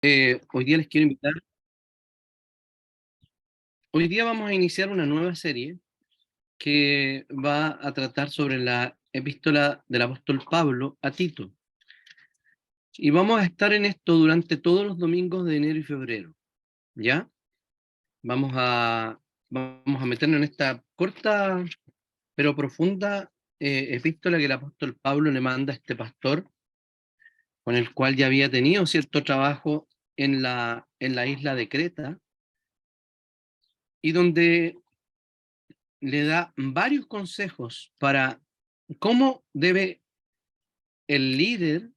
Hoy día les quiero invitar. Hoy día vamos a iniciar una nueva serie que va a tratar sobre la epístola del apóstol Pablo a Tito. Y vamos a estar en esto durante todos los domingos de enero y febrero, ¿ya? Vamos a, vamos a meternos en esta corta pero profunda epístola que el apóstol Pablo le manda a este pastor, con el cual ya había tenido cierto trabajo en la isla de Creta, y donde le da varios consejos para cómo debe el líder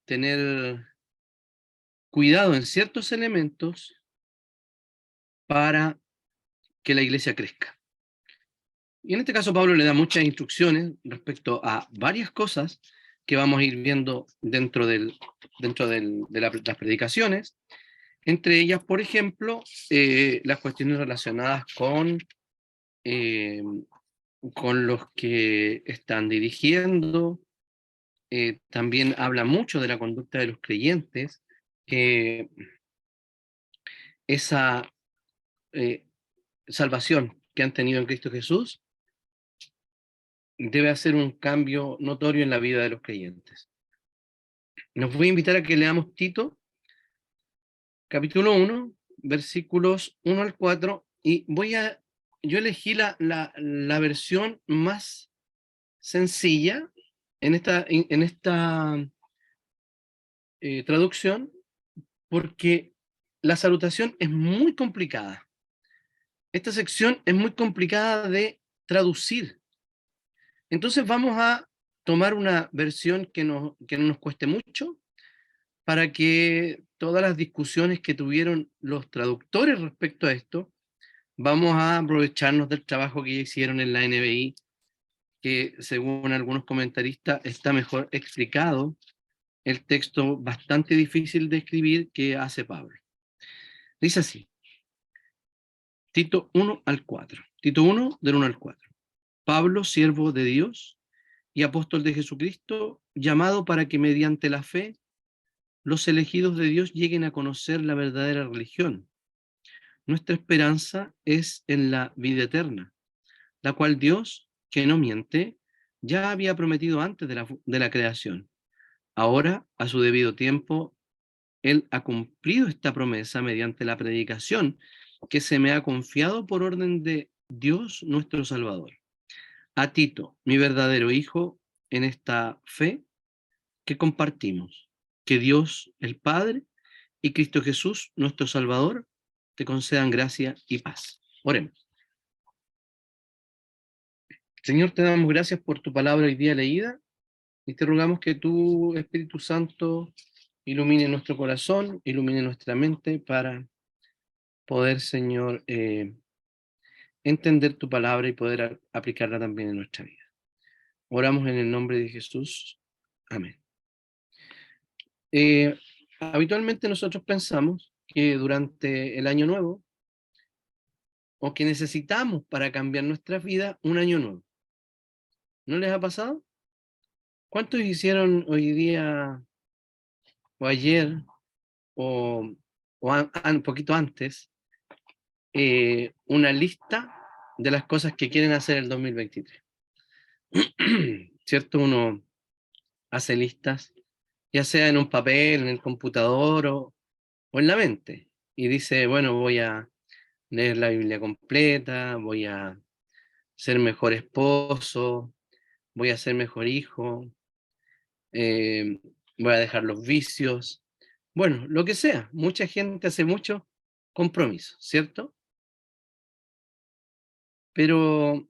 tener cuidado en ciertos elementos para que la iglesia crezca. Y en este caso Pablo le da muchas instrucciones respecto a varias cosas que vamos a ir viendo de las predicaciones, entre ellas, por ejemplo, las cuestiones relacionadas eh, con los que están dirigiendo. También habla mucho de la conducta de los creyentes. eh, esa eh, salvación que han tenido en Cristo Jesús debe hacer un cambio notorio en la vida de los creyentes. Nos voy a invitar a que leamos Tito, capítulo 1, versículos 1 al 4, y yo elegí la versión más sencilla en esta traducción, porque la salutación es muy complicada. Esta sección es muy complicada de traducir. Entonces vamos a tomar una versión que no nos cueste mucho, para que todas las discusiones que tuvieron los traductores respecto a esto, vamos a aprovecharnos del trabajo que hicieron en la NBI, que según algunos comentaristas está mejor explicado el texto bastante difícil de escribir que hace Pablo. Dice así: Tito 1 al 4. Tito 1, del 1 al 4. Pablo, siervo de Dios y apóstol de Jesucristo, llamado para que mediante la fe los elegidos de Dios lleguen a conocer la verdadera religión. Nuestra esperanza es en la vida eterna, la cual Dios, que no miente, ya había prometido antes de la creación. Ahora, a su debido tiempo, Él ha cumplido esta promesa mediante la predicación que se me ha confiado por orden de Dios nuestro Salvador. A Tito, mi verdadero hijo, en esta fe que compartimos, que Dios el Padre y Cristo Jesús, nuestro Salvador, te concedan gracia y paz. Oremos. Señor, te damos gracias por tu palabra hoy día leída, y te rogamos que tu Espíritu Santo ilumine nuestro corazón, ilumine nuestra mente para poder, Señor, entender tu palabra y poder aplicarla también en nuestra vida. Oramos en el nombre de Jesús. Amén. Eh, Habitualmente nosotros pensamos que durante el año nuevo, o que necesitamos para cambiar nuestra vida, un año nuevo. ¿No les ha pasado? ¿Cuántos hicieron hoy día o ayer o, un poquito antes una lista de las cosas que quieren hacer el 2023? ¿Cierto? Uno hace listas, ya sea en un papel, en el computador o en la mente, y dice, bueno, voy a leer la Biblia completa, voy a ser mejor esposo, voy a ser mejor hijo, eh, voy a dejar los vicios, bueno, lo que sea. Mucha gente hace mucho compromiso, ¿cierto? Pero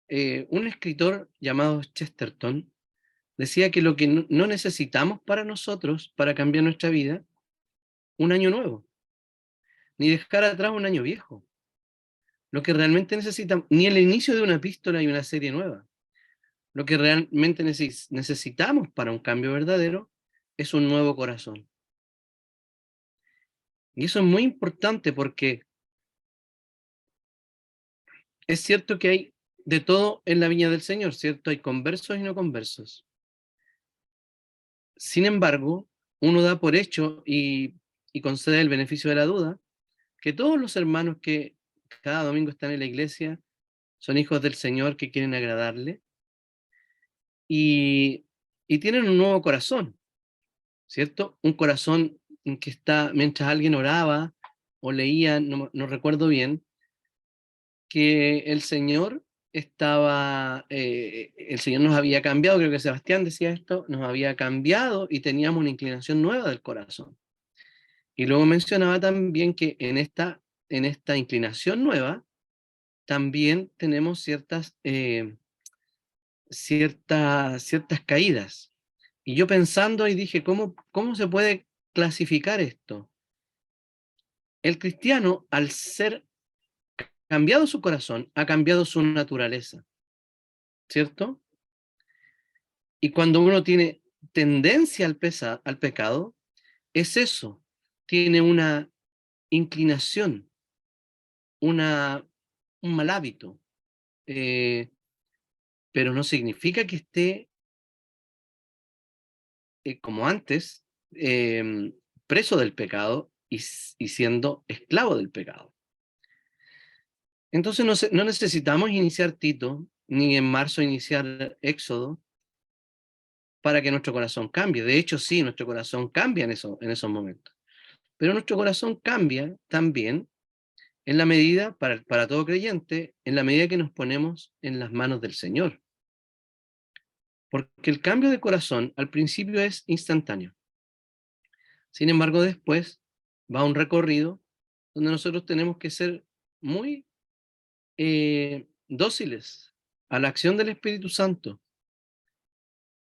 un escritor llamado Chesterton decía que lo que no necesitamos para nosotros, para cambiar nuestra vida, un año nuevo, ni dejar atrás un año viejo. Lo que realmente necesitamos, ni el inicio de una epístola y una serie nueva. Lo que realmente necesitamos para un cambio verdadero es un nuevo corazón. Y eso es muy importante, porque es cierto que hay de todo en la viña del Señor, ¿cierto? Hay conversos y no conversos. Sin embargo, uno da por hecho y concede el beneficio de la duda, que todos los hermanos que cada domingo están en la iglesia son hijos del Señor que quieren agradarle y, y tienen un nuevo corazón, ¿cierto? Un corazón en que está, mientras alguien oraba o leía, no recuerdo bien, que el Señor nos había cambiado, creo que Sebastián decía esto, nos había cambiado y teníamos una inclinación nueva del corazón. Y luego mencionaba también que en esta inclinación nueva también tenemos ciertas caídas. Y yo pensando y dije, ¿cómo se puede clasificar esto? El cristiano, al ser cambiado su corazón, ha cambiado su naturaleza, ¿cierto? Y cuando uno tiene tendencia al pecado, es eso, tiene una inclinación, una, un mal hábito, eh, pero no significa que esté como antes, preso del pecado y siendo esclavo del pecado. Entonces no necesitamos iniciar Tito, ni en marzo iniciar Éxodo, para que nuestro corazón cambie. De hecho, sí, nuestro corazón cambia en esos momentos. Pero nuestro corazón cambia también en la medida, para todo creyente, en la medida que nos ponemos en las manos del Señor. Porque el cambio de corazón al principio es instantáneo. Sin embargo, después va un recorrido donde nosotros tenemos que ser muy dóciles a la acción del Espíritu Santo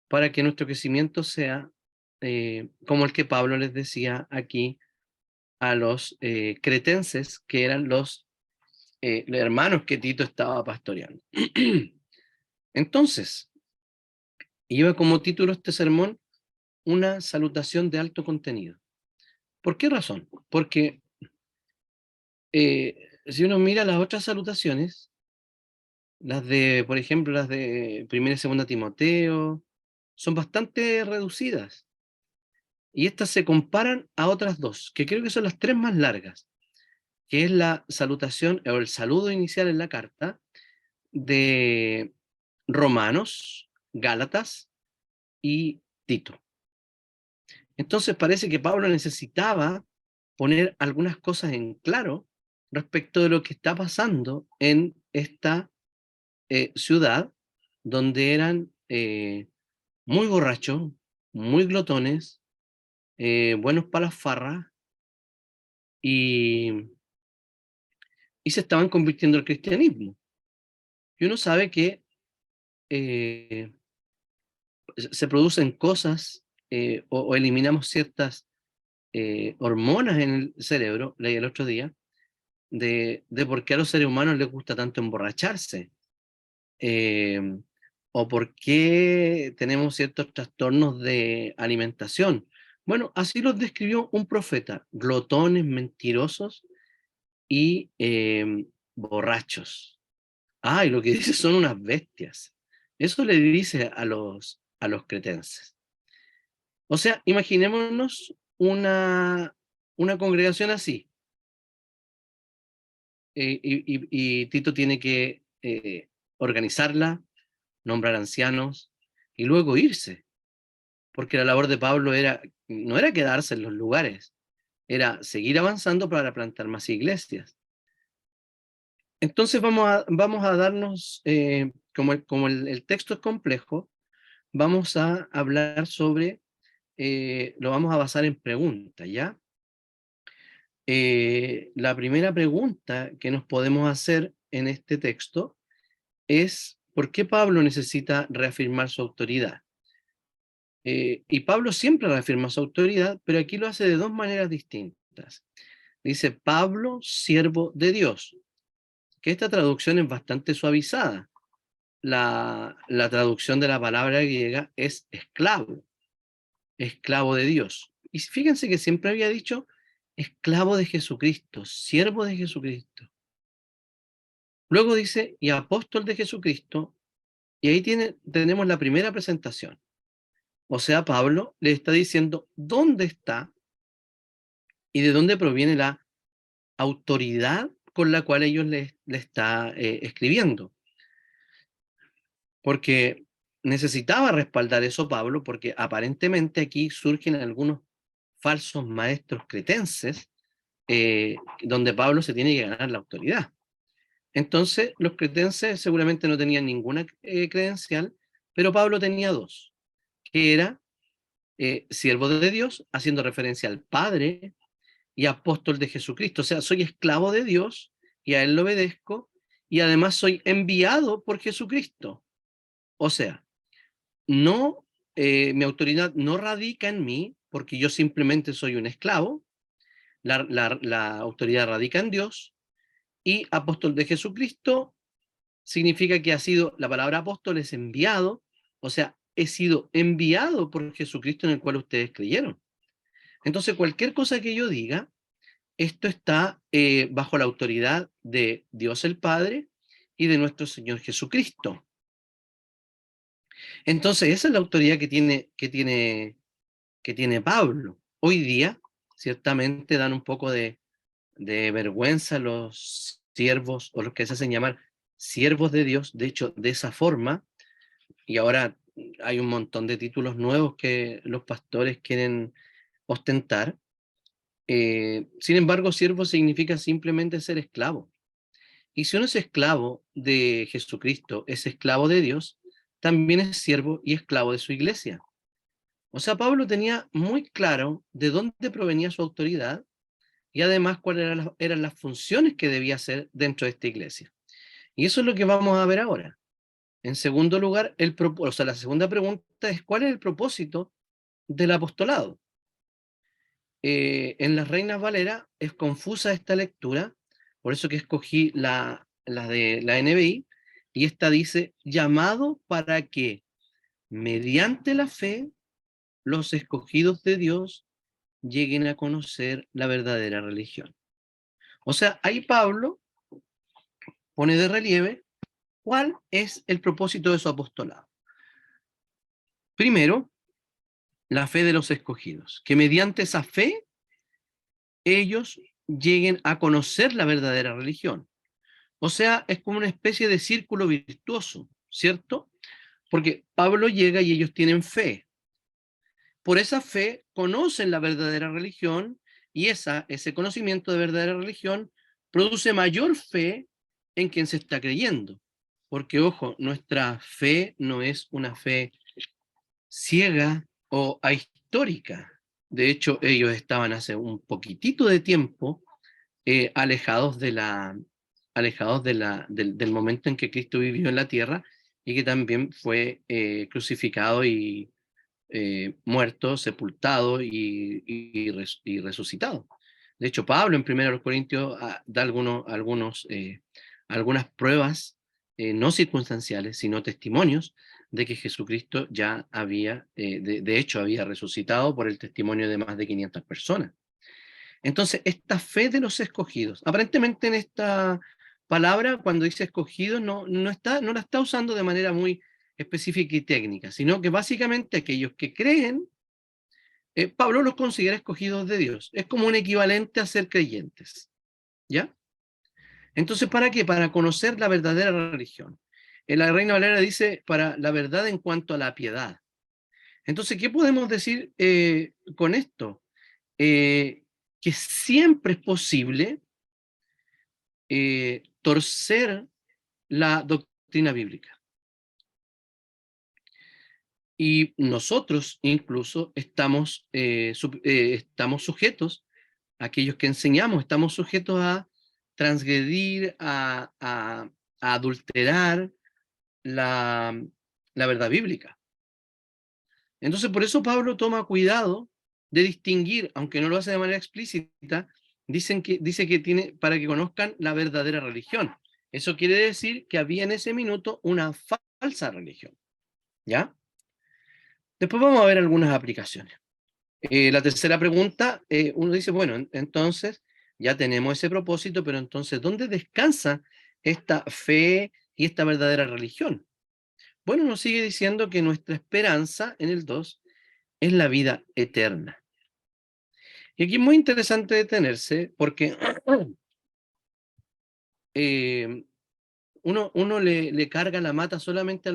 para que nuestro crecimiento sea como el que Pablo les decía aquí a los cretenses, que eran los hermanos que Tito estaba pastoreando. Entonces, lleva como título este sermón una salutación de alto contenido. ¿Por qué razón? Porque si uno mira las otras salutaciones, por ejemplo, las de primera y segunda Timoteo, son bastante reducidas. Y estas se comparan a otras dos, que creo que son las tres más largas, que es la salutación o el saludo inicial en la carta de Romanos, Gálatas y Tito. Entonces parece que Pablo necesitaba poner algunas cosas en claro respecto de lo que está pasando en esta ciudad, donde eran muy borrachos, muy glotones, buenos para las farras, y, y se estaban convirtiendo al cristianismo. Y uno sabe que eh, se producen cosas o eliminamos ciertas hormonas en el cerebro, leí el otro día, de por qué a los seres humanos les gusta tanto emborracharse, eh, o por qué tenemos ciertos trastornos de alimentación. Bueno, así los describió un profeta: glotones, mentirosos y borrachos. Ah, y lo que dice son unas bestias. Eso le dice a los cretenses. O sea, imaginémonos una congregación así, y Tito tiene que organizarla, nombrar ancianos y luego irse, porque la labor de Pablo no era quedarse en los lugares, era seguir avanzando para plantar más iglesias. Entonces vamos a darnos, como el texto es complejo, vamos a hablar sobre, lo vamos a basar en preguntas, ¿ya? La primera pregunta que nos podemos hacer en este texto es: ¿por qué Pablo necesita reafirmar su autoridad? Y Pablo siempre reafirma su autoridad, pero aquí lo hace de dos maneras distintas. Dice Pablo, siervo de Dios, que esta traducción es bastante suavizada. La traducción de la palabra griega es esclavo, esclavo de Dios. Y fíjense que siempre había dicho esclavo de Jesucristo, siervo de Jesucristo. Luego dice, y apóstol de Jesucristo, y ahí tenemos la primera presentación. O sea, Pablo le está diciendo dónde está y de dónde proviene la autoridad con la cual ellos le está escribiendo. Porque necesitaba respaldar eso Pablo, porque aparentemente aquí surgen algunos falsos maestros cretenses, donde Pablo se tiene que ganar la autoridad. Entonces, los cretenses seguramente no tenían ninguna credencial, pero Pablo tenía dos, que era siervo de Dios, haciendo referencia al Padre, y apóstol de Jesucristo. O sea, soy esclavo de Dios y a Él lo obedezco, y además soy enviado por Jesucristo. O sea, no, mi autoridad no radica en mí, porque yo simplemente soy un esclavo, la autoridad radica en Dios, y apóstol de Jesucristo significa que ha sido, la palabra apóstol es enviado, o sea, he sido enviado por Jesucristo en el cual ustedes creyeron. Entonces, cualquier cosa que yo diga, esto está bajo la autoridad de Dios el Padre y de nuestro Señor Jesucristo. Entonces, esa es la autoridad que tiene Pablo. Hoy día, ciertamente dan un poco de vergüenza los siervos, o los que se hacen llamar siervos de Dios, de hecho, de esa forma, y ahora hay un montón de títulos nuevos que los pastores quieren ostentar. Sin embargo, siervo significa simplemente ser esclavo. Y si uno es esclavo de Jesucristo, es esclavo de Dios, también es siervo y esclavo de su iglesia. O sea, Pablo tenía muy claro de dónde provenía su autoridad y además cuáles eran las funciones que debía hacer dentro de esta iglesia. Y eso es lo que vamos a ver ahora. En segundo lugar, o sea, la segunda pregunta es: ¿cuál es el propósito del apostolado? En las Reinas Valera es confusa esta lectura, por eso que escogí la de la NBI, y esta dice: llamado para que, mediante la fe, los escogidos de Dios lleguen a conocer la verdadera religión. O sea, ahí Pablo pone de relieve cuál es el propósito de su apostolado. Primero, la fe de los escogidos, que mediante esa fe ellos lleguen a conocer la verdadera religión. O sea, es como una especie de círculo virtuoso, ¿cierto? Porque Pablo llega y ellos tienen fe. Por esa fe conocen la verdadera religión, y ese conocimiento de verdadera religión produce mayor fe en quien se está creyendo. Porque, ojo, nuestra fe no es una fe ciega o ahistórica. De hecho, ellos estaban hace un poquitito de tiempo alejados del momento en que Cristo vivió en la tierra, y que también fue crucificado y muerto, sepultado y resucitado. De hecho, Pablo en 1 Corintios da algunas pruebas no circunstanciales, sino testimonios de que Jesucristo ya había, de hecho, había resucitado por el testimonio de más de 500 personas. Entonces, esta fe de los escogidos, aparentemente en esta palabra, cuando dice escogidos, no la está usando de manera muy específica y técnica, sino que básicamente aquellos que creen, Pablo los considera escogidos de Dios. Es como un equivalente a ser creyentes, ¿ya? Entonces, ¿para qué? Para conocer la verdadera religión. En la Reina Valera dice: para la verdad en cuanto a la piedad. Entonces, ¿qué podemos decir con esto? Que siempre es posible torcer la doctrina bíblica. Y nosotros incluso estamos sujetos, aquellos que enseñamos, estamos sujetos a transgredir, a adulterar la verdad bíblica. Entonces, por eso Pablo toma cuidado de distinguir, aunque no lo hace de manera explícita, dice que tiene para que conozcan la verdadera religión. Eso quiere decir que había en ese minuto una falsa religión, ¿ya? Después vamos a ver algunas aplicaciones. La tercera pregunta, uno dice: bueno, entonces ya tenemos ese propósito, pero entonces, ¿dónde descansa esta fe y esta verdadera religión? Bueno, nos sigue diciendo que nuestra esperanza, en el 2, es la vida eterna. Y aquí es muy interesante detenerse porque uno le carga la mata solamente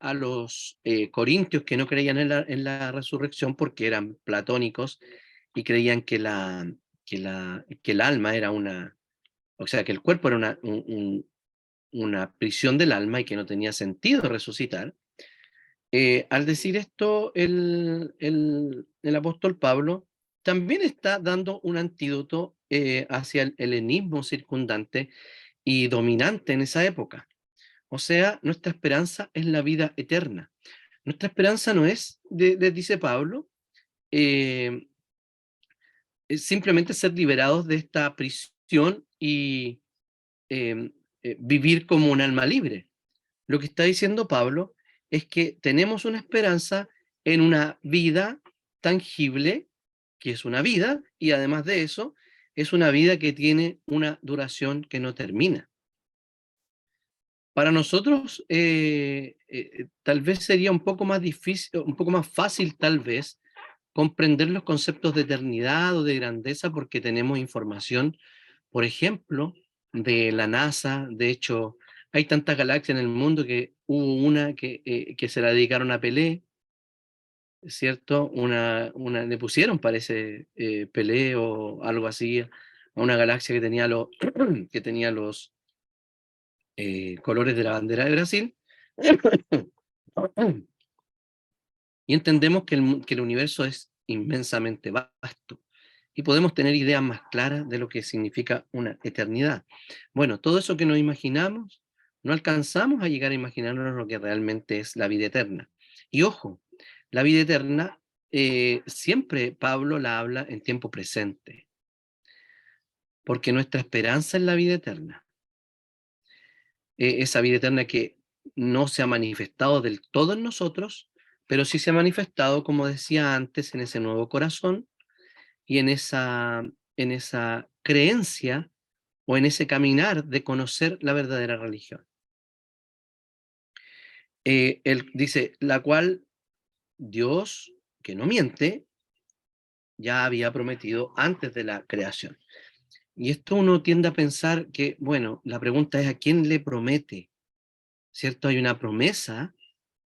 a los corintios que no creían en la resurrección porque eran platónicos y creían que el alma era o sea, que el cuerpo era una prisión del alma y que no tenía sentido resucitar. Al decir esto, el apóstol Pablo también está dando un antídoto hacia el helenismo circundante y dominante en esa época. O sea, nuestra esperanza es la vida eterna. Nuestra esperanza no es, dice Pablo, eh, es simplemente ser liberados de esta prisión y eh, vivir como un alma libre. Lo que está diciendo Pablo es que tenemos una esperanza en una vida tangible, que es una vida, y además de eso, es una vida que tiene una duración que no termina. Para nosotros, tal vez sería un poco más difícil, un poco más fácil, tal vez, comprender los conceptos de eternidad o de grandeza porque tenemos información, por ejemplo, de la NASA. De hecho, hay tantas galaxias en el mundo que hubo una que se la dedicaron a Pelé, ¿cierto? Le pusieron, parece, Pelé o algo así, a una galaxia que tenía que tenía los colores de la bandera de Brasil. Y entendemos que el universo es inmensamente vasto y podemos tener ideas más claras de lo que significa una eternidad. Bueno, todo eso que nos imaginamos, no alcanzamos a llegar a imaginarnos lo que realmente es la vida eterna. Y ojo, la vida eterna siempre Pablo la habla en tiempo presente, porque nuestra esperanza es la vida eterna. Esa vida eterna que no se ha manifestado del todo en nosotros, pero sí se ha manifestado, como decía antes, en ese nuevo corazón y en esa creencia o en ese caminar de conocer la verdadera religión. Él dice, la cual Dios, que no miente, ya había prometido antes de la creación. Y esto uno tiende a pensar que, bueno, la pregunta es a quién le promete, ¿cierto? Hay una promesa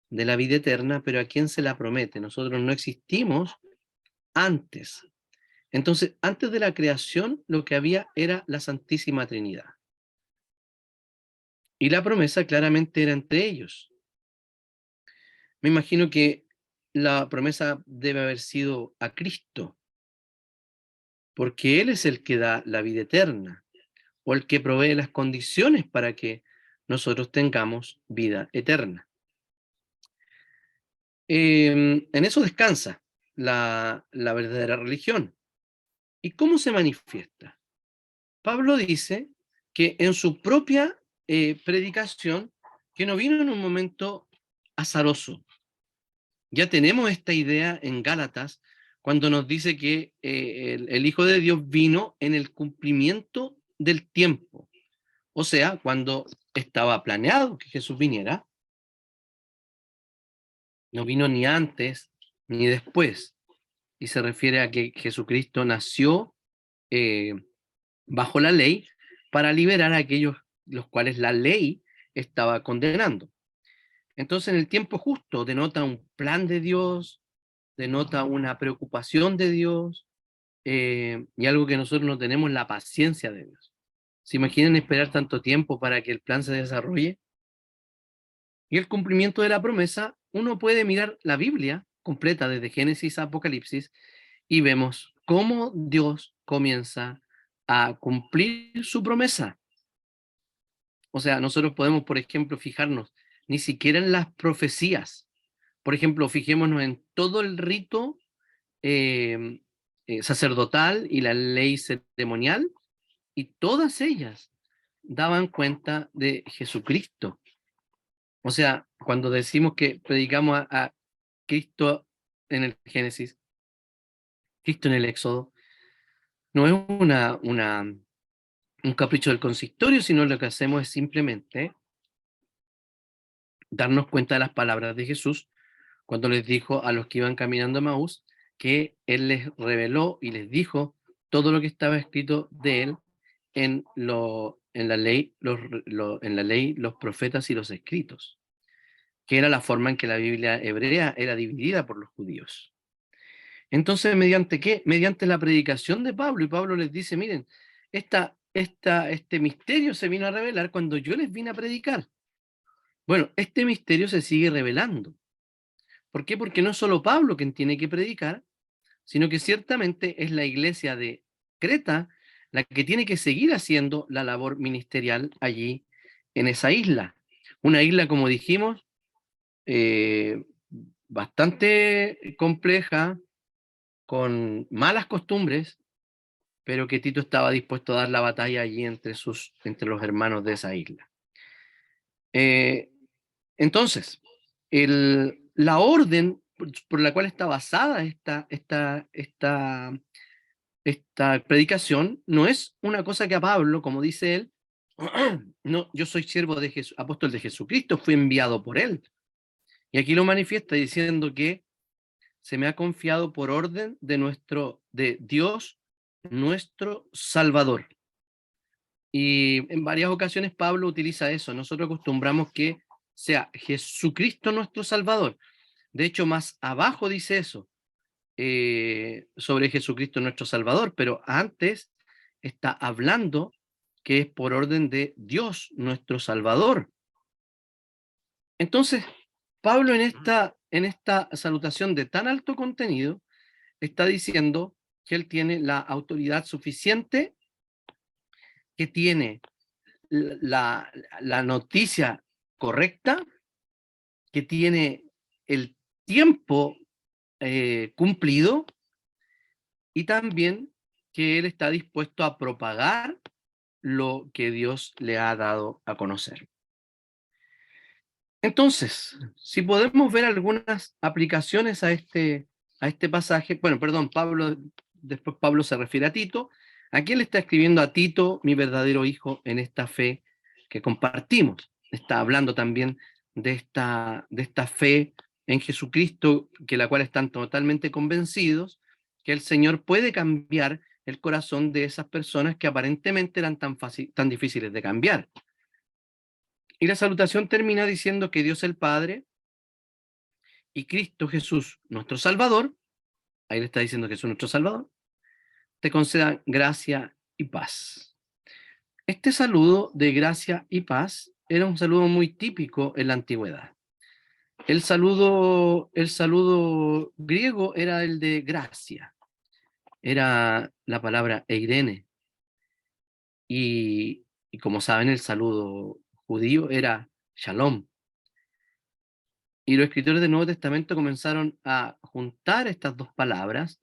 de la vida eterna, pero ¿a quién se la promete? Nosotros no existimos antes. Entonces, antes de la creación, lo que había era la Santísima Trinidad. Y la promesa claramente era entre ellos. Me imagino que la promesa debe haber sido a Cristo, porque Él es el que da la vida eterna, o el que provee las condiciones para que nosotros tengamos vida eterna. En eso descansa la verdadera religión. ¿Y cómo se manifiesta? Pablo dice que en su propia predicación, que no vino en un momento azaroso. Ya tenemos esta idea en Gálatas, cuando nos dice que el Hijo de Dios vino en el cumplimiento del tiempo. O sea, cuando estaba planeado que Jesús viniera, no vino ni antes ni después. Y se refiere a que Jesucristo nació eh, bajo la ley para liberar a aquellos los cuales la ley estaba condenando. Entonces, en el tiempo justo denota un plan de Dios, denota una preocupación de Dios, y algo que nosotros no tenemos, la paciencia de Dios. ¿Se imaginan esperar tanto tiempo para que el plan se desarrolle? Y el cumplimiento de la promesa, uno puede mirar la Biblia completa desde Génesis a Apocalipsis y vemos cómo Dios comienza a cumplir su promesa. O sea, nosotros podemos, por ejemplo, fijarnos ni siquiera en las profecías. Por ejemplo, fijémonos en todo el rito eh, sacerdotal y la ley ceremonial, y todas ellas daban cuenta de Jesucristo. O sea, cuando decimos que predicamos a Cristo en el Génesis, Cristo en el Éxodo, no es un capricho del consistorio, sino lo que hacemos es simplemente darnos cuenta de las palabras de Jesús cuando les dijo a los que iban caminando a Maús que Él les reveló y les dijo todo lo que estaba escrito de Él en la ley, en la ley, los profetas y los escritos, que era la forma en que la Biblia hebrea era dividida por los judíos. Entonces, ¿mediante qué? Mediante la predicación de Pablo, y Pablo les dice, miren, este misterio se vino a revelar cuando yo les vine a predicar. Bueno, este misterio se sigue revelando. ¿Por qué? Porque no es solo Pablo quien tiene que predicar, sino que ciertamente es la iglesia de Creta la que tiene que seguir haciendo la labor ministerial allí en esa isla. Una isla, como dijimos, eh, bastante compleja, con malas costumbres, pero que Tito estaba dispuesto a dar la batalla allí entre los hermanos de esa isla. Eh, entonces, la orden por la cual está basada esta predicación no es una cosa que a Pablo, como dice él, no, yo soy siervo de Jesús, apóstol de Jesucristo, fui enviado por él. Y aquí lo manifiesta diciendo que se me ha confiado por orden de Dios, nuestro Salvador. Y en varias ocasiones Pablo utiliza eso. Nosotros acostumbramos que sea Jesucristo nuestro Salvador. De hecho, más abajo dice eso, sobre Jesucristo nuestro Salvador, pero antes está hablando que es por orden de Dios nuestro Salvador. Entonces, Pablo en esta salutación de tan alto contenido está diciendo que él tiene la autoridad suficiente, que tiene la noticia correcta, que tiene el tiempo cumplido, y también que él está dispuesto a propagar lo que Dios le ha dado a conocer. Entonces, si podemos ver algunas aplicaciones a este pasaje, bueno, perdón, después Pablo se refiere a Tito. Aquí él está escribiendo a Tito, mi verdadero hijo, en esta fe que compartimos. Está hablando también de esta fe en Jesucristo, que la cual están totalmente convencidos que el Señor puede cambiar el corazón de esas personas que aparentemente eran tan difíciles de cambiar. Y la salutación termina diciendo que Dios el Padre y Cristo Jesús, nuestro Salvador, ahí le está diciendo Jesús nuestro Salvador, te concedan gracia y paz. Este saludo de gracia y paz era un saludo muy típico en la antigüedad. El saludo griego era el de gracia, era la palabra eirene, y como saben, el saludo judío era shalom. Y los escritores del Nuevo Testamento comenzaron a juntar estas dos palabras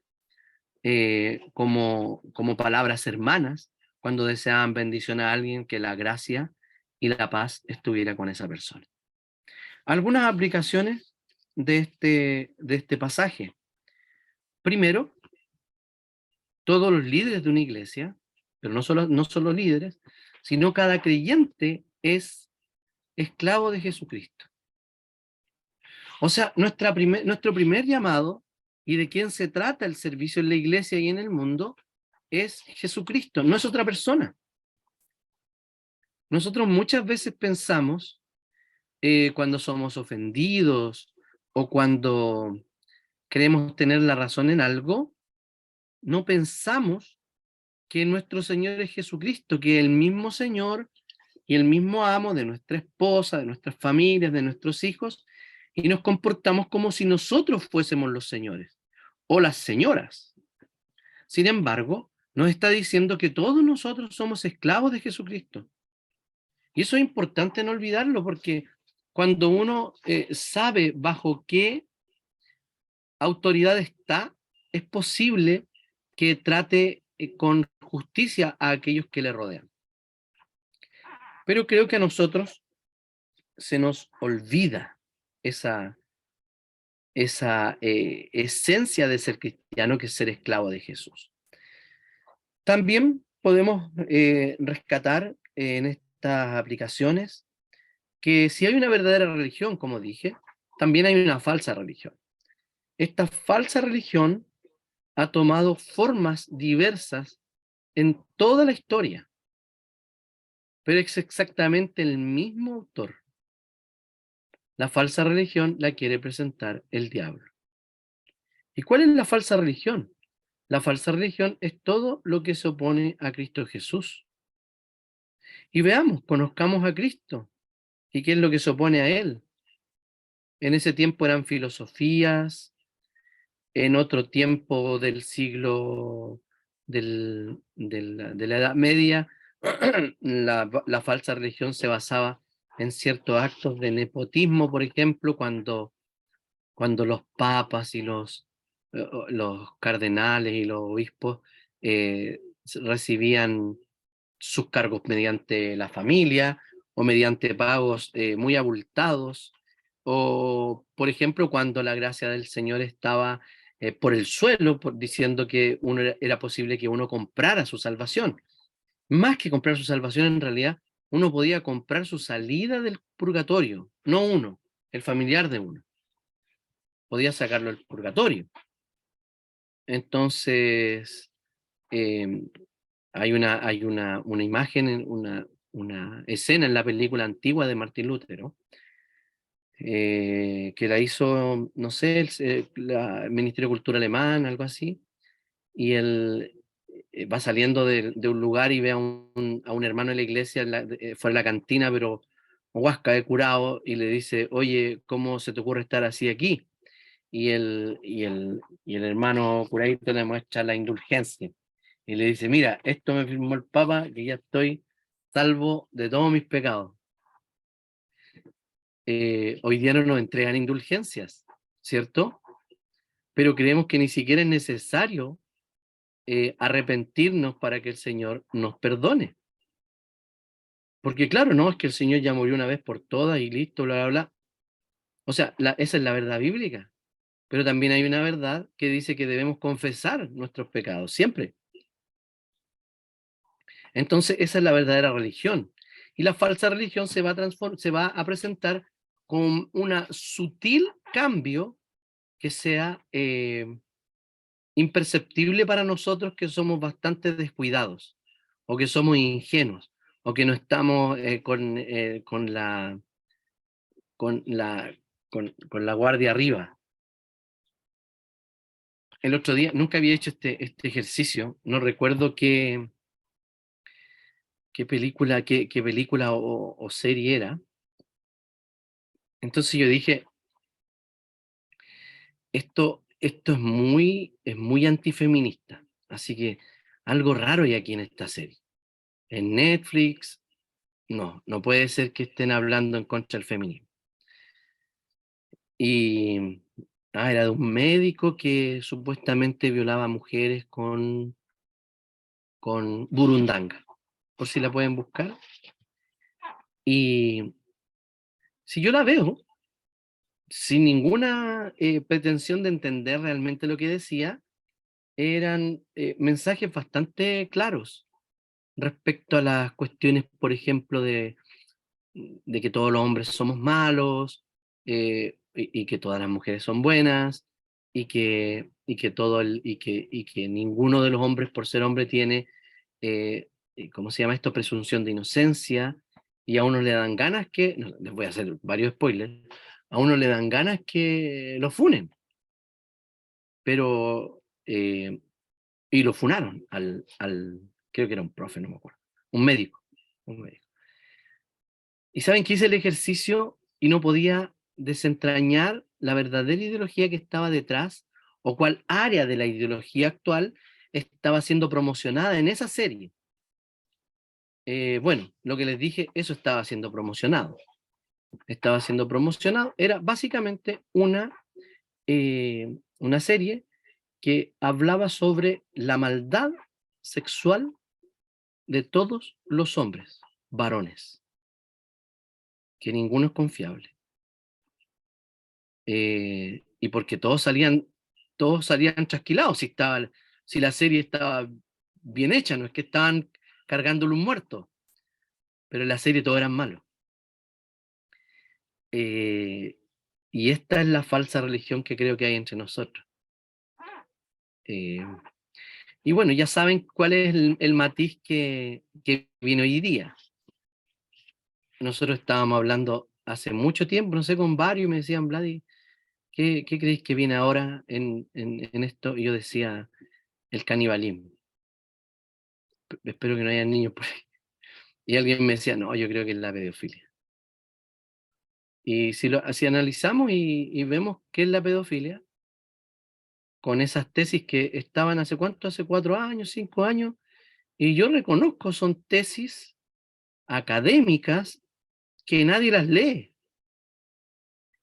como palabras hermanas cuando deseaban bendición a alguien, que la gracia y la paz estuviera con esa persona. Algunas aplicaciones de este pasaje. Primero, todos los líderes de una iglesia, pero no solo líderes, sino cada creyente es esclavo de Jesucristo. O sea, nuestro primer llamado, y de quién se trata el servicio en la iglesia y en el mundo, es Jesucristo, no es otra persona. Nosotros muchas veces pensamos, cuando somos ofendidos o cuando queremos tener la razón en algo, no pensamos que nuestro Señor es Jesucristo, que el mismo Señor y el mismo amo de nuestra esposa, de nuestras familias, de nuestros hijos, y nos comportamos como si nosotros fuésemos los señores o las señoras. Sin embargo, nos está diciendo que todos nosotros somos esclavos de Jesucristo. Y eso es importante no olvidarlo, porque cuando uno sabe bajo qué autoridad está, es posible que trate con justicia a aquellos que le rodean. Pero creo que a nosotros se nos olvida esa esencia de ser cristiano, que es ser esclavo de Jesús. También podemos rescatar en estas aplicaciones que si hay una verdadera religión, como dije, también hay una falsa religión. Esta falsa religión ha tomado formas diversas en toda la historia, pero es exactamente el mismo autor. La falsa religión la quiere presentar el diablo. ¿Y cuál es la falsa religión? La falsa religión es todo lo que se opone a Cristo Jesús. Y veamos, conozcamos a Cristo y qué es lo que se opone a Él. En ese tiempo eran filosofías, en otro tiempo del siglo de la Edad Media, la falsa religión se basaba en ciertos actos de nepotismo, por ejemplo, cuando los papas y los cardenales y los obispos recibían sus cargos mediante la familia o mediante pagos muy abultados, o por ejemplo cuando la gracia del Señor estaba por el suelo, diciendo que era posible que uno comprara su salvación. Más que comprar su salvación, en realidad uno podía comprar su salida del purgatorio, no uno, el familiar de uno. Podía sacarlo del purgatorio. Entonces, eh, hay una imagen, una escena en la película antigua de Martín Lutero, que la hizo, no sé, el Ministerio de Cultura alemán, algo así, y él va saliendo de un lugar y ve a un hermano de la iglesia fuera de la cantina, pero huasca de curado, y le dice, oye, ¿cómo se te ocurre estar así aquí? Y el hermano curadito le muestra la indulgencia y le dice, mira, esto me firmó el Papa, que ya estoy salvo de todos mis pecados. Hoy día no nos entregan indulgencias, ¿cierto? Pero creemos que ni siquiera es necesario arrepentirnos para que el Señor nos perdone. Porque claro, no, es que el Señor ya murió una vez por todas y listo, bla, bla, bla. O sea, esa es la verdad bíblica. Pero también hay una verdad que dice que debemos confesar nuestros pecados, siempre. Entonces, esa es la verdadera religión. Y la falsa religión se va a presentar con un sutil cambio que sea imperceptible para nosotros, que somos bastante descuidados, o que somos ingenuos, o que no estamos con la, con la guardia arriba. El otro día, nunca había hecho este ejercicio, no recuerdo qué película o serie era. Entonces yo dije, esto es muy antifeminista, así que algo raro hay aquí en esta serie. En Netflix, no puede ser que estén hablando en contra del feminismo. Y era de un médico que supuestamente violaba a mujeres con burundanga, por si la pueden buscar. Y si yo la veo, sin ninguna pretensión de entender realmente lo que decía, eran mensajes bastante claros respecto a las cuestiones, por ejemplo, de que todos los hombres somos malos, y que todas las mujeres son buenas, y que ninguno de los hombres, por ser hombre, tiene, ¿cómo se llama esto? Presunción de inocencia, y a uno le dan ganas que, no, les voy a hacer varios spoilers, a uno le dan ganas que lo funen, pero, y lo funaron creo que era un profe, no me acuerdo, un médico. Y saben que hice el ejercicio y no podía desentrañar la verdadera ideología que estaba detrás, o cuál área de la ideología actual estaba siendo promocionada en esa serie. Bueno, lo que les dije, eso estaba siendo promocionado. Estaba siendo promocionado, era básicamente una serie que hablaba sobre la maldad sexual de todos los hombres, varones, que ninguno es confiable. Y porque todos salían chasquilados si la serie estaba bien hecha, no es que estaban cargándole un muerto, pero en la serie todos eran malos. Eh, Y esta es la falsa religión que creo que hay entre nosotros. Eh, y bueno, ya saben cuál es el matiz que viene hoy día. Nosotros estábamos hablando hace mucho tiempo, no sé, con varios, y me decían, Vladi, ¿qué creéis que viene ahora en esto? Y yo decía, el canibalismo. Espero que no haya niños por ahí. Y alguien me decía, no, yo creo que es la pedofilia. Y si analizamos y vemos qué es la pedofilia, con esas tesis que estaban hace cuánto, hace 4 años, 5 años, y yo reconozco, son tesis académicas que nadie las lee.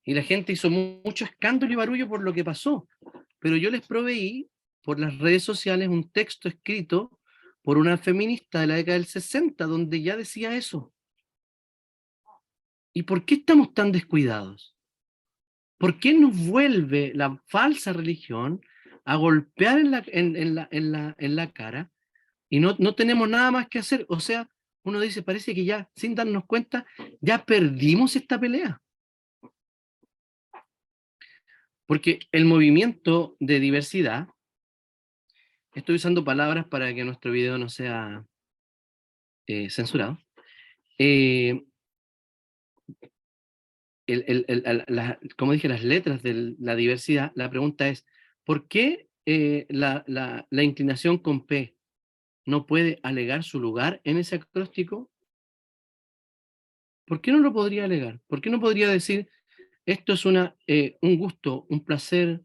Y la gente hizo mucho escándalo y barullo por lo que pasó. Pero yo les proveí por las redes sociales un texto escrito por una feminista de la década del 60, donde ya decía eso. ¿Y por qué estamos tan descuidados? ¿Por qué nos vuelve la falsa religión a golpear en la cara y no tenemos nada más que hacer? O sea, uno dice, parece que ya, sin darnos cuenta, ya perdimos esta pelea. Porque el movimiento de diversidad, estoy usando palabras para que nuestro video no sea censurado, eh, como dije, las letras de la diversidad, la pregunta es, ¿por qué la inclinación con P no puede alegar su lugar en ese acróstico? ¿Por qué no lo podría alegar? ¿Por qué no podría decir, esto es un gusto, un placer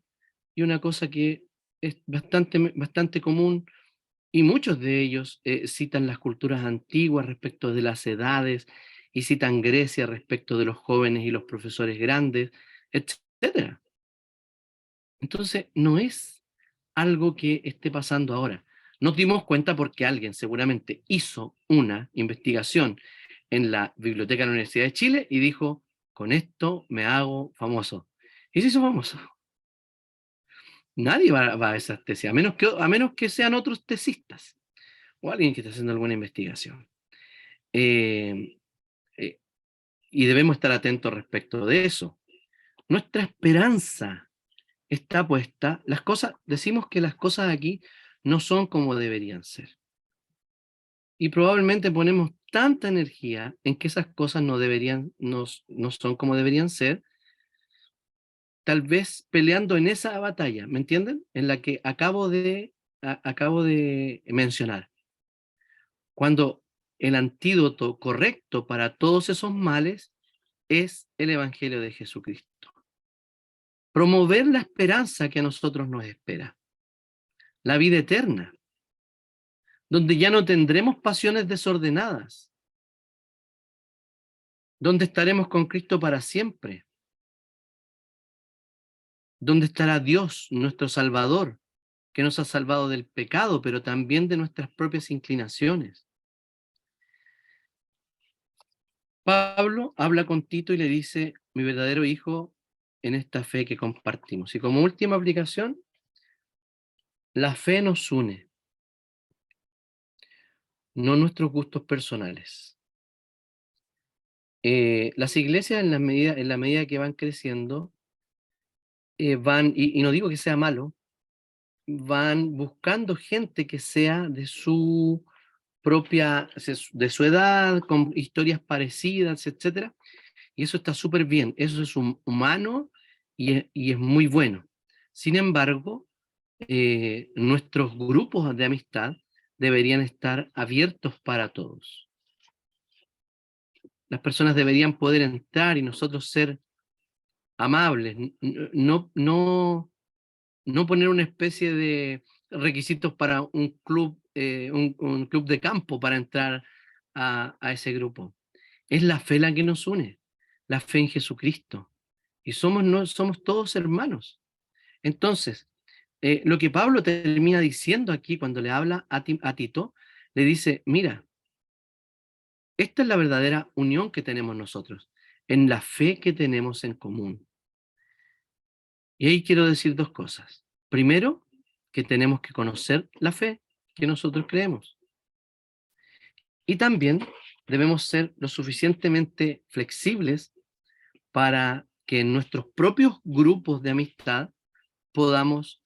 y una cosa que es bastante común? Y muchos de ellos citan las culturas antiguas respecto de las edades y citan Grecia respecto de los jóvenes y los profesores grandes, etcétera. Entonces, no es algo que esté pasando ahora. Nos dimos cuenta porque alguien seguramente hizo una investigación en la Biblioteca de la Universidad de Chile y dijo, con esto me hago famoso. Y se hizo famoso. Nadie va a esas tesis, a menos que sean otros tesistas o alguien que esté haciendo alguna investigación. Eh, eh, y debemos estar atentos respecto de eso. Nuestra esperanza está puesta, decimos que las cosas aquí no son como deberían ser. Y probablemente ponemos tanta energía en que esas cosas no son como deberían ser, tal vez peleando en esa batalla, ¿me entienden? En la que acabo de mencionar. Cuando el antídoto correcto para todos esos males es el Evangelio de Jesucristo. Promover la esperanza que a nosotros nos espera, la vida eterna, donde ya no tendremos pasiones desordenadas, donde estaremos con Cristo para siempre, donde estará Dios, nuestro Salvador, que nos ha salvado del pecado, pero también de nuestras propias inclinaciones. Pablo habla con Tito y le dice, mi verdadero hijo en esta fe que compartimos. Y como última aplicación, la fe nos une, no nuestros gustos personales. Las iglesias en la medida que van creciendo, y no digo que sea malo, van buscando gente que sea de su de su edad, con historias parecidas, etcétera, y eso está súper bien, eso es humano y es muy bueno. Sin embargo, nuestros grupos de amistad deberían estar abiertos para todos. Las personas deberían poder entrar y nosotros ser amables, no poner una especie de requisitos para un club de campo para entrar a ese grupo. Es la fe la que nos une, la fe en Jesucristo. Y somos todos hermanos. Entonces, lo que Pablo termina diciendo aquí cuando le habla a Tito, le dice, mira, esta es la verdadera unión que tenemos nosotros, en la fe que tenemos en común. Y ahí quiero decir dos cosas. Primero, que tenemos que conocer la fe que nosotros creemos. Y también debemos ser lo suficientemente flexibles para que en nuestros propios grupos de amistad podamos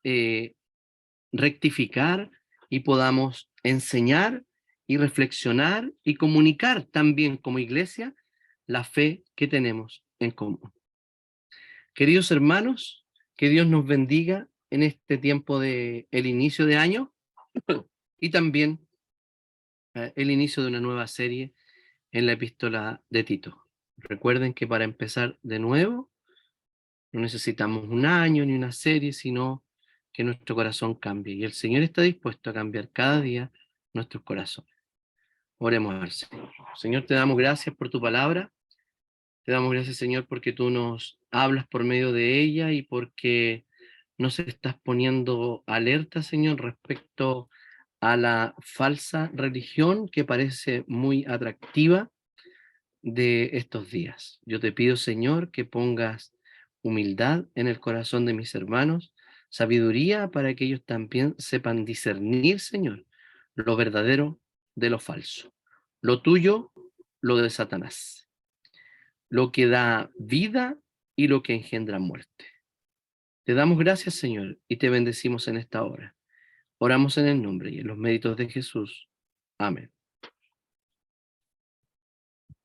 rectificar y podamos enseñar y reflexionar y comunicar también como iglesia la fe que tenemos en común. Queridos hermanos, que Dios nos bendiga en este tiempo de el inicio de año y también el inicio de una nueva serie en la epístola de Tito. Recuerden que para empezar de nuevo no necesitamos un año ni una serie, sino que nuestro corazón cambie. Y el Señor está dispuesto a cambiar cada día nuestros corazones. Oremos al Señor. Señor, te damos gracias por tu palabra. Te damos gracias, Señor, porque tú nos hablas por medio de ella y porque nos estás poniendo alerta, Señor, respecto a la falsa religión que parece muy atractiva de estos días. Yo te pido, Señor, que pongas humildad en el corazón de mis hermanos, sabiduría para que ellos también sepan discernir, Señor, lo verdadero de lo falso, lo tuyo, lo de Satanás, lo que da vida y lo que engendra muerte. Te damos gracias, Señor, y te bendecimos en esta hora. Oramos en el nombre y en los méritos de Jesús. Amén.